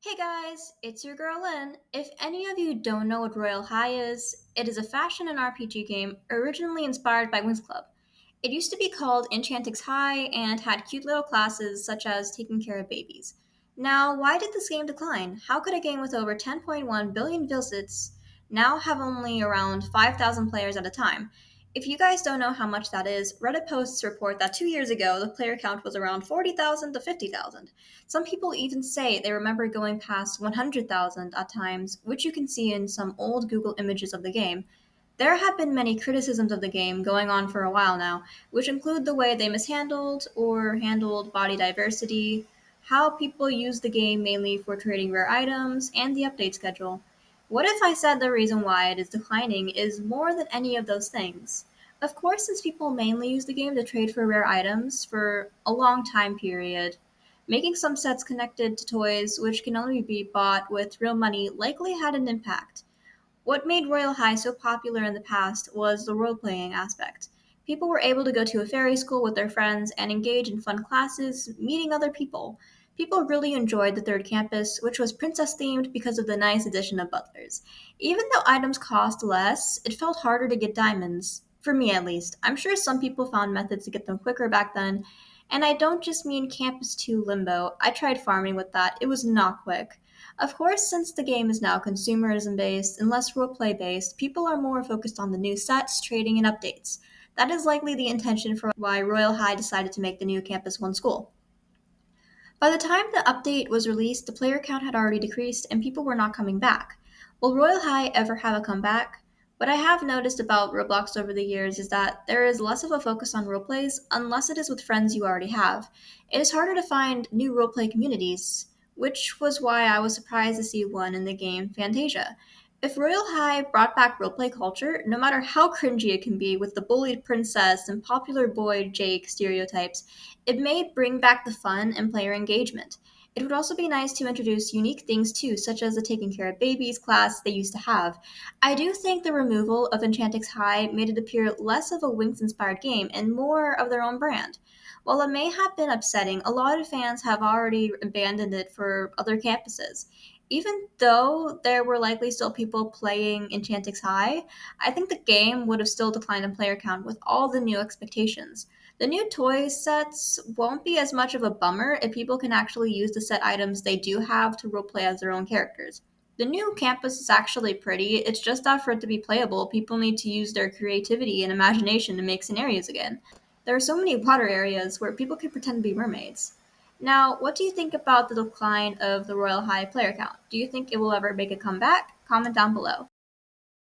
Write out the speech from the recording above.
Hey guys, it's your girl Lynn. If any of you don't know what Royale High is, it is a fashion and RPG game originally inspired by Wings Club. It used to be called Enchantix High and had cute little classes such as taking care of babies. Now, why did this game decline? How could a game with over 10.1 billion visits now have only around 5,000 players at a time? If you guys don't know how much that is, Reddit posts report that 2 years ago the player count was around 40,000 to 50,000. Some people even say they remember going past 100,000 at times, which you can see in some old Google images of the game. There have been many criticisms of the game going on for a while now, which include the way they mishandled or handled body diversity, how people use the game mainly for trading rare items, and the update schedule. What if I said the reason why it is declining is more than any of those things? Of course, since people mainly use the game to trade for rare items for a long time period, making some sets connected to toys which can only be bought with real money likely had an impact. What made Royal High so popular in the past was the role playing aspect. People were able to go to a fairy school with their friends and engage in fun classes, meeting other people. People really enjoyed the third campus, which was princess themed because of the nice addition of butlers. Even though items cost less, it felt harder to get diamonds. For me, at least. I'm sure some people found methods to get them quicker back then. And I don't just mean Campus 2 Limbo. I tried farming with that. It was not quick. Of course, since the game is now consumerism based and less roleplay based, people are more focused on the new sets, trading, and updates. That is likely the intention for why Royal High decided to make the new Campus 1 school. By the time the update was released, the player count had already decreased and people were not coming back. Will Royal High ever have a comeback? What I have noticed about Roblox over the years is that there is less of a focus on roleplays unless it is with friends you already have. It is harder to find new roleplay communities, which was why I was surprised to see one in the game Fantasia. If Royal High brought back roleplay culture, no matter how cringy it can be with the bullied princess and popular boy Jake stereotypes, it may bring back the fun and player engagement. It would also be nice to introduce unique things too, such as the taking care of babies class they used to have. I do think the removal of Enchantix High made it appear less of a Winx inspired game and more of their own brand. While it may have been upsetting, a lot of fans have already abandoned it for other campuses. Even though there were likely still people playing Enchantix High, I think the game would have still declined in player count with all the new expectations. The new toy sets won't be as much of a bummer if people can actually use the set items they do have to roleplay as their own characters. The new campus is actually pretty, it's just that for it to be playable, people need to use their creativity and imagination to make scenarios again. There are so many water areas where people can pretend to be mermaids. Now, what do you think about the decline of the Royal High player count? Do you think it will ever make a comeback? Comment down below.